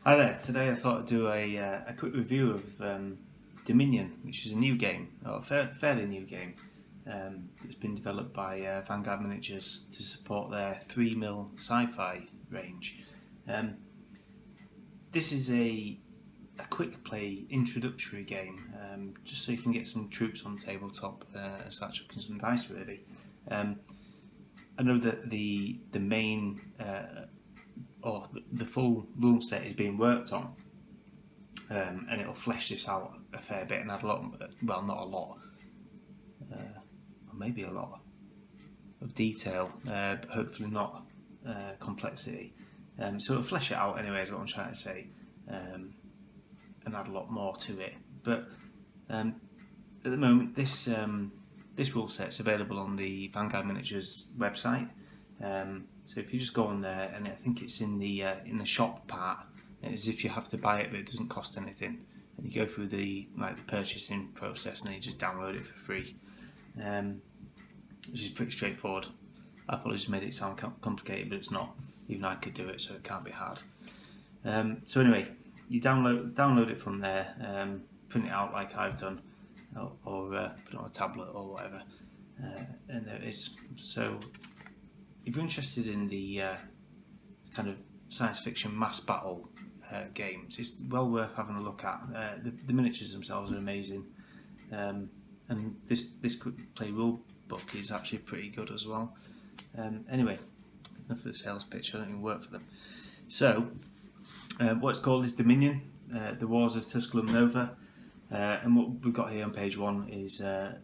Hi there. Today I thought I'd do a quick review of Dominion, which is a new game, or a fairly new game. That's been developed by Vanguard Miniatures to support their 3 mil sci-fi range. Um, this is a quick play introductory game, just so you can get some troops on the tabletop and start chucking some dice really. I know that the main or the full rule set is being worked on, and it'll flesh this out a fair bit and add a lot, well, not a lot, or maybe a lot of detail, but hopefully not complexity. So it'll flesh it out anyway, is what I'm trying to say, and add a lot more to it. But at the moment, this rule set's available on the Vanguard Miniatures website. So if you just go on there, and I think it's in the shop part, as if you have to buy it, but it doesn't cost anything. And you go through the purchasing process, and then you just download it for free, which is pretty straightforward. Apple has made it sound complicated, but it's not. Even I could do it, so it can't be hard. So anyway, you download it from there, print it out like I've done, or put it on a tablet or whatever, and there it is. So if you're interested in the kind of science fiction mass battle games, it's well worth having a look at. The miniatures themselves are amazing, and this quick play rule book is actually pretty good as well. Anyway, enough of the sales pitch. I don't even work for them. So what it's called is Dominion, the Wars of Tusculum Nova, and what we've got here on page 1 is a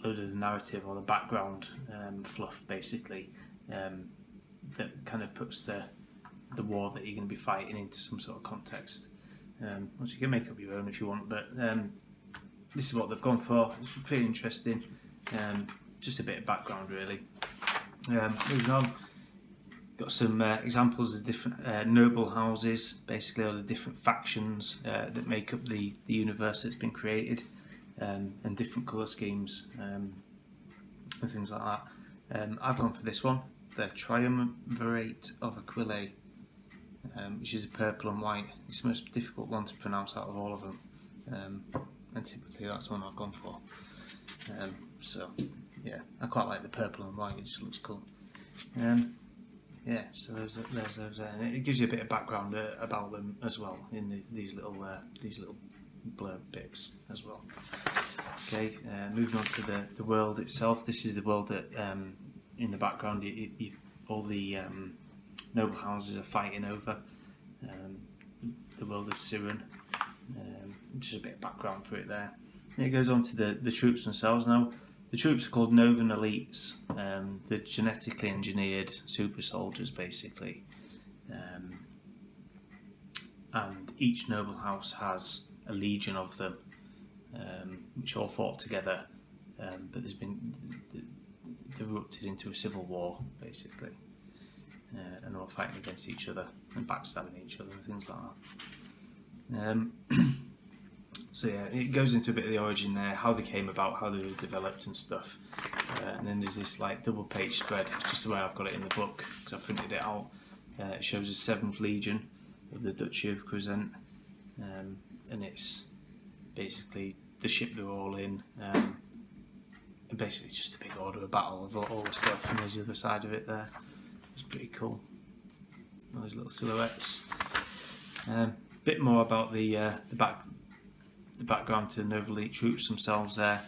load of the narrative or the background fluff, basically, that kind of puts the war that you're going to be fighting into some sort of context. Which you can make up your own if you want, but this is what they've gone for. It's pretty interesting. Just a bit of background, really. Moving on, got some examples of different noble houses, basically, or the different factions that make up the universe that's been created, and different colour schemes and things like that. I've gone for this one, the Triumvirate of Aquilae, which is a purple and white. It's the most difficult one to pronounce out of all of them, and typically that's the one I've gone for. So yeah, I quite like the purple and white. It just looks cool. Yeah, so there's those, and it gives you a bit of background about them as well in these little blurb bits as well. Okay, moving on to the world itself. This is the world that in the background all the noble houses are fighting over. The world of Siren, just a bit of background for it there. And it goes on to the troops themselves now. The troops are called Novan Elites. They're genetically engineered super soldiers, basically. And each noble house has a legion of them, which all fought together. But they've erupted into a civil war, basically. And all fighting against each other and backstabbing each other and things like that. So yeah, it goes into a bit of the origin there, how they came about, how they were developed and stuff. And then there's this double page spread, just the way I've got it in the book, because I printed it out. It shows the 7th Legion of the Duchy of Crescent, and it's basically the ship they're all in, and basically it's just a big order of battle of all the stuff, and there's the other side of it there. It's pretty cool. All those little silhouettes. Bit more about the background to the Noble Elite troops themselves there,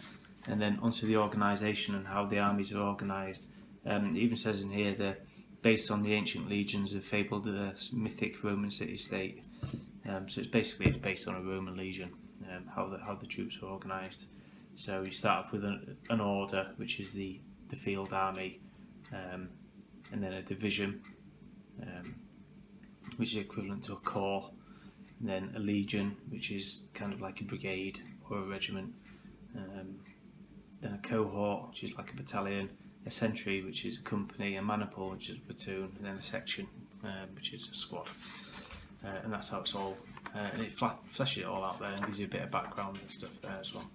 and then onto the organisation and how the armies are organised. It even says in here they're based on the ancient legions of fabled mythic Roman city-state. So it's based on a Roman legion, how the troops are organised. So you start off with an order, which is the field army, and then a division, which is equivalent to a corps, and then a legion, which is kind of like a brigade or a regiment, then a cohort, which is like a battalion, a sentry, which is a company, a maniple, which is a platoon, and then a section, which is a squad. And that's how it's all, and it fleshes it all out there and gives you a bit of background and stuff there as well.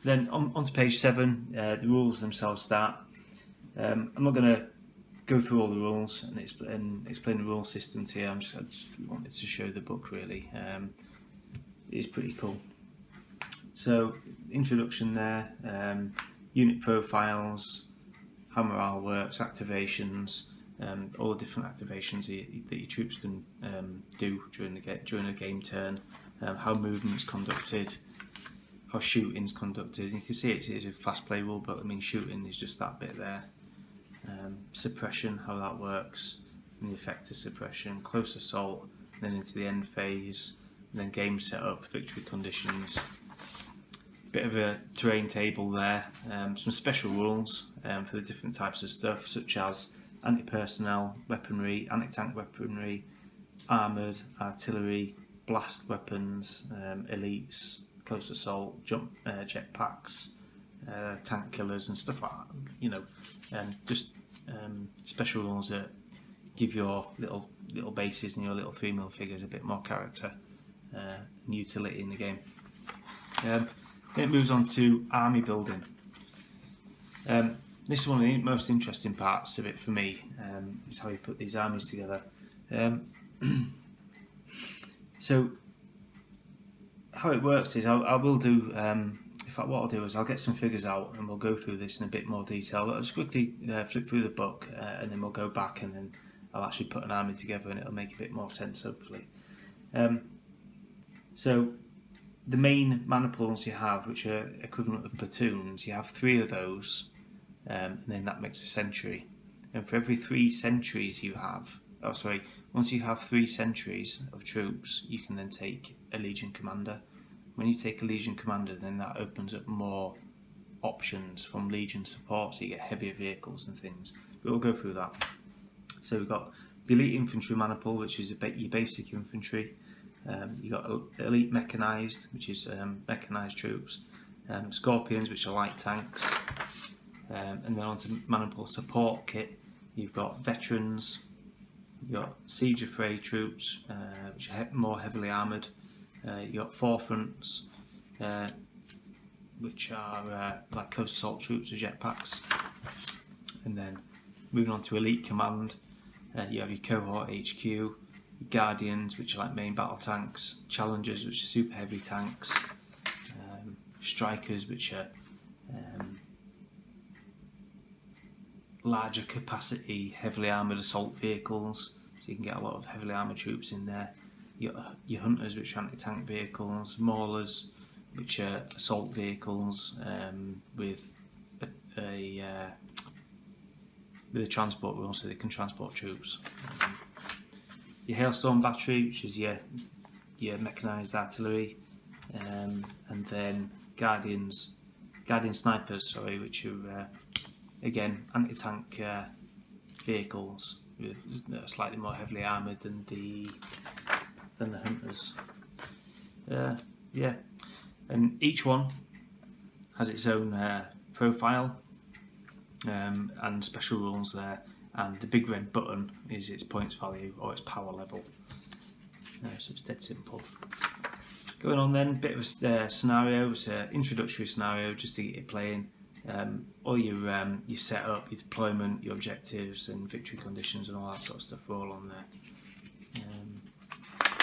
Then on to page 7, the rules themselves start. I'm not going to go through all the rules and explain the rule system to you. I just wanted to show the book really. It's pretty cool. So introduction there, unit profiles, how morale works, activations, all the different activations that your troops can do during a game turn, how movement's conducted, how shooting's conducted. And you can see it's a fast play rule, but I mean shooting is just that bit there. Suppression, how that works, and the effect of suppression, close assault, then into the end phase, and then game setup, victory conditions. Bit of a terrain table there, some special rules for the different types of stuff, such as anti-personnel weaponry, anti-tank weaponry, armoured, artillery, blast weapons, elites, close assault, jump jetpacks, tank killers and stuff like that. Just special rules that give your little bases and your little 3mm figures a bit more character and utility in the game. It moves on to army building. This is one of the most interesting parts of it for me, is how you put these armies together. So how it works is I will do, in fact what I'll do is I'll get some figures out and we'll go through this in a bit more detail. I'll just quickly flip through the book and then we'll go back and then I'll actually put an army together and it'll make a bit more sense hopefully. So the main mana pools you have, which are equivalent of platoons, you have 3 of those, and then that makes a century. And for every 3 centuries you have, once you have 3 centuries of troops, you can then take a Legion Commander. When you take a Legion Commander, then that opens up more options from Legion support, so you get heavier vehicles and things. But we'll go through that. So we've got the Elite Infantry mana pool, which is your basic infantry. You've got Elite Mechanized, which is mechanized troops, Scorpions, which are light tanks, and then onto mana pool support kit, you've got Veterans, you've got Siege Affray troops, which are more heavily armoured, you've got Forefronts, which are like close assault troops with jetpacks, and then moving on to Elite Command, you have your Cohort HQ, Guardians, which are like main battle tanks, Challengers, which are super heavy tanks, Strikers, which are larger capacity, heavily armoured assault vehicles, so you can get a lot of heavily armoured troops in there. You got your Hunters, which are anti-tank vehicles, Maulers, which are assault vehicles with a transport rule, so they can transport troops. Your Hailstorm Battery, which is your mechanised artillery, and then Guardian Snipers, which are again anti-tank vehicles that are slightly more heavily armoured than the Hunters. And each one has its own profile and special rules there. And the big red button is its points value or its power level. So it's dead simple. Going on then, bit of a scenario. It's an introductory scenario just to get you playing. All your setup, your deployment, your objectives and victory conditions and all that sort of stuff are all on there. And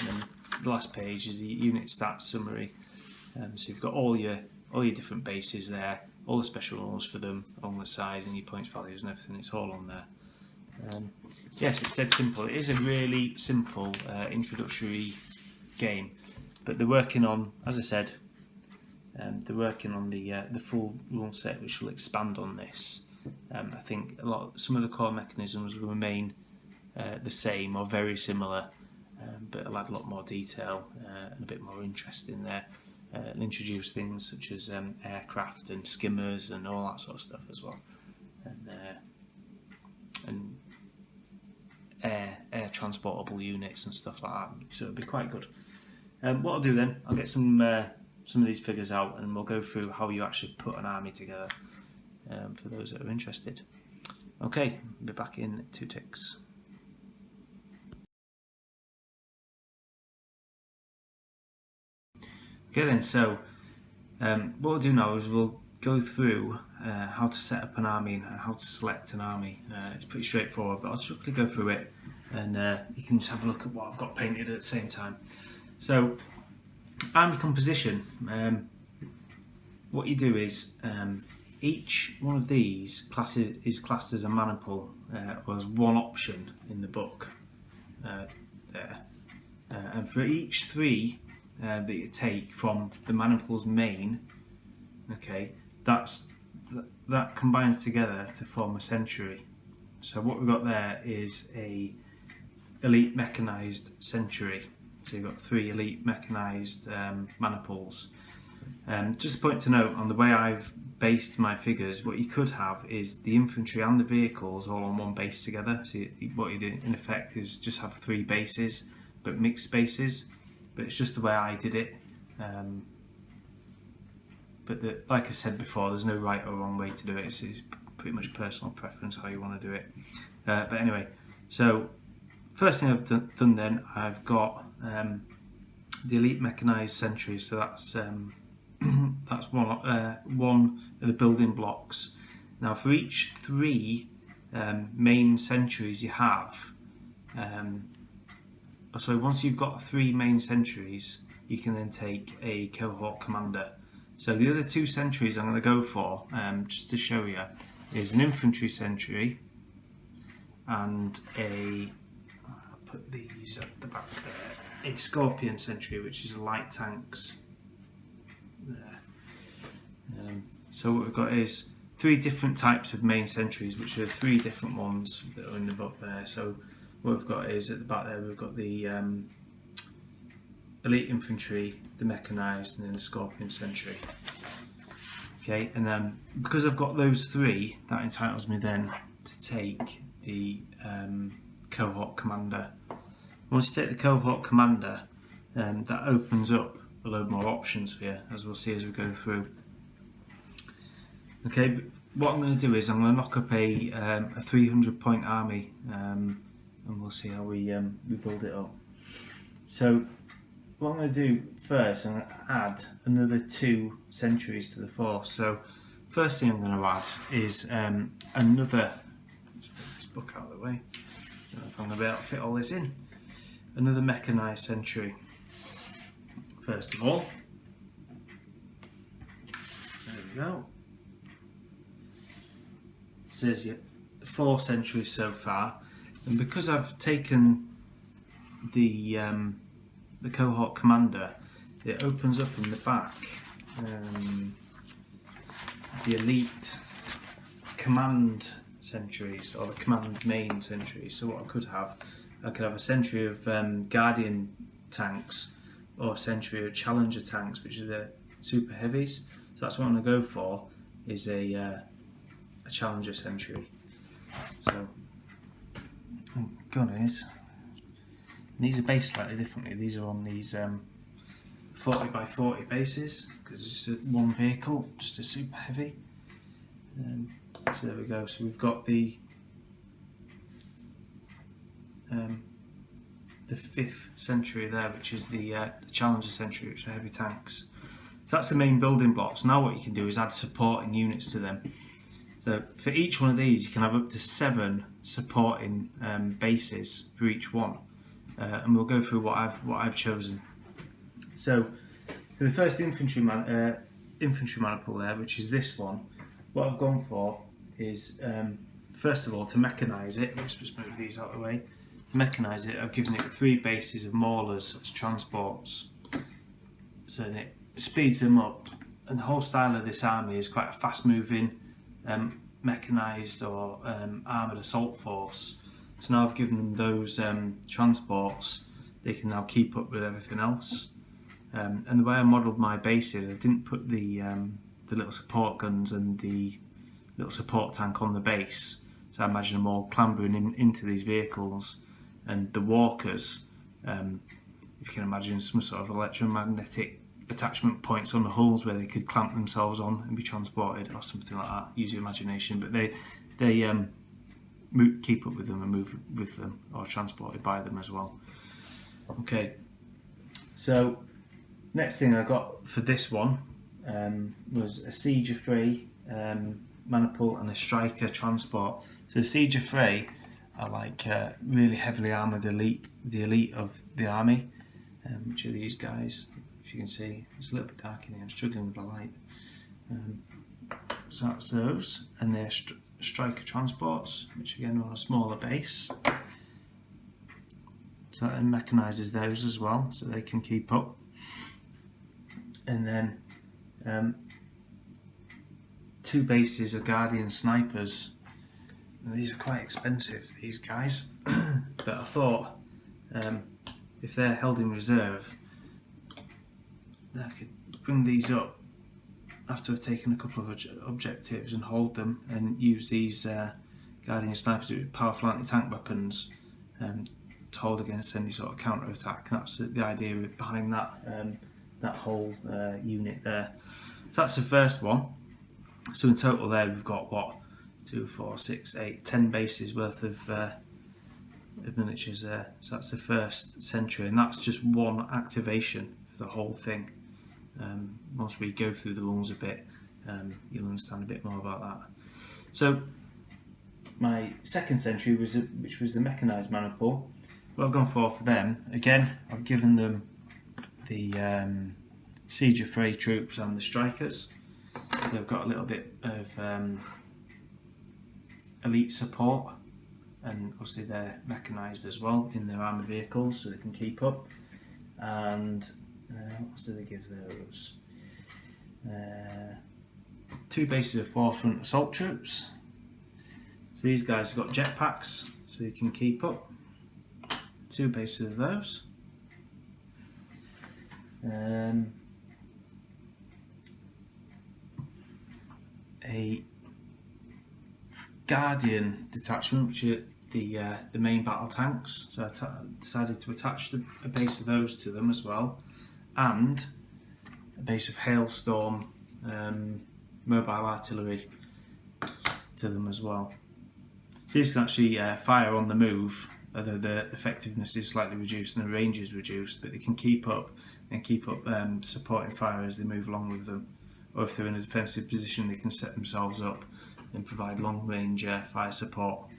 then the last page is the unit stats summary. So you've got all your different bases there, all the special rules for them on the side and your points values and everything. It's all on there. Yes, it's dead simple. It is a really simple introductory game, but they're working on, as I said, they're working on the full rule set, which will expand on this. I think some of the core mechanisms will remain the same or very similar, but it'll add a lot more detail and a bit more interest in there. And introduce things such as aircraft and skimmers and all that sort of stuff as well, and air transportable units and stuff like that. So it'll be quite good. What I'll do then, I'll get some of these figures out and we'll go through how you actually put an army together for those that are interested. Okay, I'll be back in 2 ticks. Okay then, so what we'll do now is we'll go through how to set up an army and how to select an army. It's pretty straightforward, but I'll just quickly go through it, and you can just have a look at what I've got painted at the same time. So, army composition. What you do is each one of these is classed as a maniple, or as one option in the book there. And for each 3 that you take from the maniple's main, okay, that combines together to form a century. So what we've got there is a elite mechanised century. So you've got 3 elite mechanised maniples. Just a point to note, on the way I've based my figures, what you could have is the infantry and the vehicles all on one base together. So what you do in effect is just have 3 bases, but mixed bases. But it's just the way I did it. But like I said before, there's no right or wrong way to do it. It's pretty much personal preference how you want to do it. But anyway, so first thing I've done then, I've got the elite mechanised centuries. So that's one of the building blocks. Now, for each 3 main centuries you have, so once you've got 3 main centuries, you can then take a cohort commander. So the other 2 centuries I'm going to go for, just to show you, is an infantry century and I'll put these at the back there, a scorpion century, which is light tanks. There. So what we've got is 3 different types of main centuries, which are 3 different ones that are in the book there. So what we've got is at the back there, we've got the elite infantry, the mechanised, and then the scorpion century. Okay, and then because I've got those 3, that entitles me then to take the cohort commander. Once you take the cohort commander, that opens up a load more options for you, as we'll see as we go through. Okay, but what I'm going to do is I'm going to knock up a 300 point army, and we'll see how we build it up. So what I'm going to do first, I'm going to add another 2 centuries to the force. So first thing I'm going to add is another, let's put this book out of the way, I don't know if I'm going to be able to fit all this in, another mechanised century. First of all, there we go. It says 4 centuries so far, and because I've taken the cohort commander, it opens up in the back the elite command centuries, or the command main centuries. So what I could have a century of guardian tanks, or a century of challenger tanks, which are the super heavies. So that's what I'm going to go for, is a challenger century. So these are based slightly differently. These are on these 40 by 40 bases, because it's just one vehicle, just a super heavy. So there we go. So we've got the 5th century there, which is the challenger century, which are heavy tanks. So that's the main building blocks. Now what you can do is add supporting units to them. So for each one of these, you can have up to 7 supporting bases for each one, and we'll go through what I've chosen. So for the first infantry maniple there, which is this one, what I've gone for is first of all to mechanise it. Let's just move these out of the way. To mechanise it, I've given it 3 bases of maulers as transports, so that it speeds them up. And the whole style of this army is quite a fast-moving, mechanised or armoured assault force. So now I've given them those transports, they can now keep up with everything else. And the way I modelled my bases, I didn't put the little support guns and the little support tank on the base. So I imagine them all clambering into these vehicles, and the walkers, if you can imagine, some sort of electromagnetic attachment points on the hulls where they could clamp themselves on and be transported, or something like that. Use your imagination, but they keep up with them and move with them, or transported by them as well. Okay, so next thing I got for this one was a siege affray mana pool and a striker transport. So Siege of Frey are like really heavily armoured elite, the elite of the army, which are these guys. If you can see, it's a little bit dark in here. I'm struggling with the light. So that's those, and they're striker transports, which again are on a smaller base. So that mechanises those as well, so they can keep up. And then 2 bases of Guardian snipers. Now, these are quite expensive, these guys, but I thought if they're held in reserve, I could bring these up after I've taken a couple of objectives and hold them, and use these Guardian snipers with powerful anti-tank weapons to hold against any sort of counter-attack. That's the idea behind that whole unit there. So that's the first one. So in total there we've got what, 2, 4, 6, 8, 10 bases worth of miniatures there. So that's the first sentry, and that's just one activation for the whole thing. Once we go through the rules a bit, you'll understand a bit more about that. So my second sentry which was the mechanized mana pool. What I've gone for them, again, I've given them the Siege of Frey troops and the strikers. So I've got a little bit of elite support, and obviously they're mechanised as well in their armoured vehicles, so they can keep up. And what else do they give those? 2 bases of forefront assault troops. So these guys have got jetpacks, so they can keep up. 2 bases of those. A Guardian detachment, which are the main battle tanks. So I decided to attach a base of those to them as well, and a base of Hailstorm mobile artillery to them as well. So these can actually fire on the move, although the effectiveness is slightly reduced and the range is reduced, but they can keep up supporting fire as they move along with them. Or if they're in a defensive position, they can set themselves up and provide long range fire support.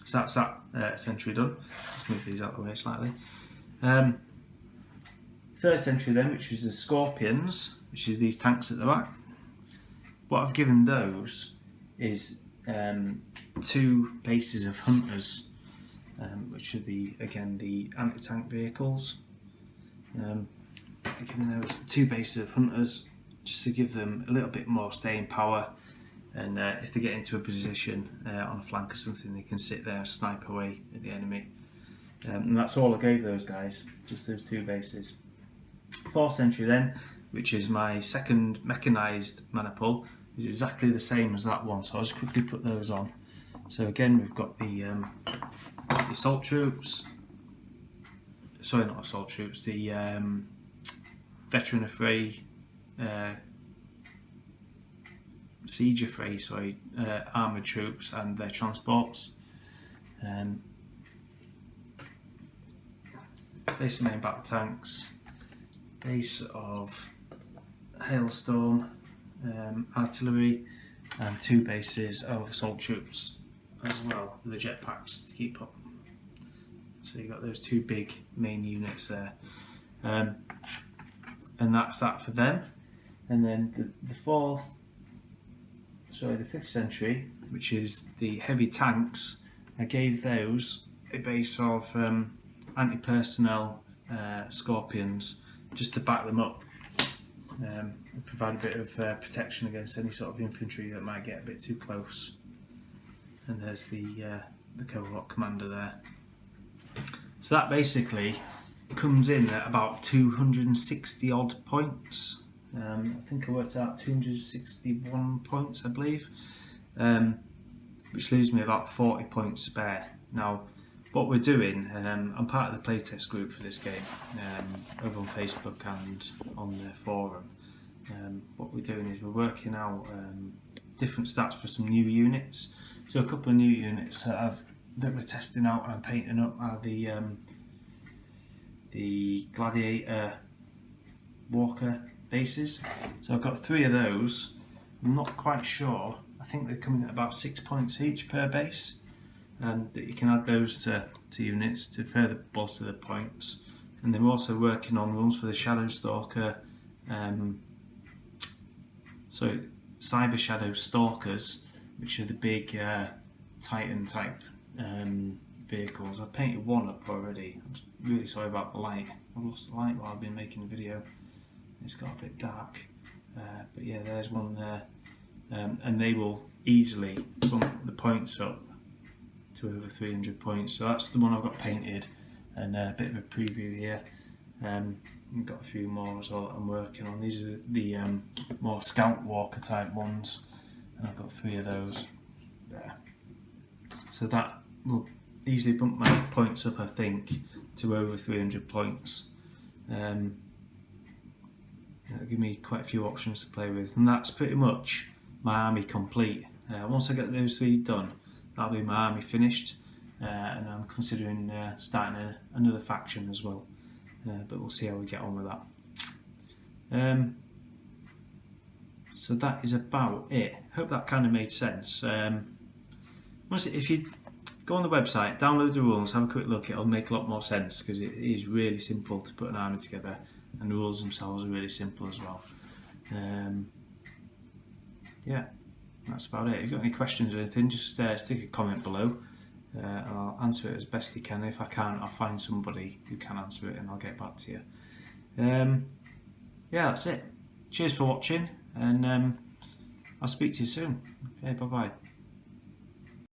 So that's that sentry done. Let's move these out of the way slightly. Third sentry then, which was the Scorpions, which is these tanks at the back. What I've given those is 2 bases of Hunters, which are the anti-tank vehicles. I've given those 2 bases of Hunters, just to give them a little bit more staying power, and if they get into a position on a flank or something, they can sit there and snipe away at the enemy. And that's all I gave those guys, just those 2 bases. 4th sentry then, which is my second mechanised mana pool, is exactly the same as that one, so I'll just quickly put those on. So again, we've got the assault troops, sorry, not assault troops, the Veteran of Frey, Siege of Frey, armoured troops and their transports. Base of main battle tanks, base of Hailstorm artillery, and 2 bases of assault troops as well, with the jetpacks to keep up. So you've got those 2 big main units there. And that's that for them. And then the 5th sentry, which is the heavy tanks, I gave those a base of anti-personnel Scorpions, just to back them up and provide a bit of protection against any sort of infantry that might get a bit too close. And there's the cohort commander there. So that basically comes in at about 260 odd points. I think I worked out 261 points, I believe, which leaves me about 40 points spare. Now, what we're doing, I'm part of the playtest group for this game, over on Facebook and on the forum. What we're doing is we're working out different stats for some new units. So a couple of new units that we're testing out and painting up are the Gladiator Walker bases. So I've got 3 of those. I'm not quite sure. I think they're coming at about 6 points each per base, and that you can add those to units to further bolster the points. And they're also working on ones for the Shadow Stalker, so Cyber Shadow Stalkers, which are the big Titan type vehicles. I've painted one up already. I'm really sorry about the light. I've lost the light while I've been making the video. It's got a bit dark, but yeah, there's one there, and they will easily bump the points up to over 300 points. So that's the one I've got painted, and a bit of a preview here. I've got a few more as well that I'm working on. These are the more Scout Walker type ones, and I've got 3 of those there. So that will easily bump my points up, I think, to over 300 points. It'll give me quite a few options to play with, and that's pretty much my army complete. Once I get those 3 done, that'll be my army finished, and I'm considering starting another faction as well, but we'll see how we get on with that. So that is about it. Hope that kind of made sense. If you go on the website, download the rules, have a quick look, it'll make a lot more sense, because it is really simple to put an army together, and the rules themselves are really simple as well. Yeah, that's about it. If you've got any questions or anything, just stick a comment below. I'll answer it as best I can. If I can't, I'll find somebody who can answer it and I'll get back to you. Yeah, that's it. Cheers for watching, and I'll speak to you soon. Okay, bye bye.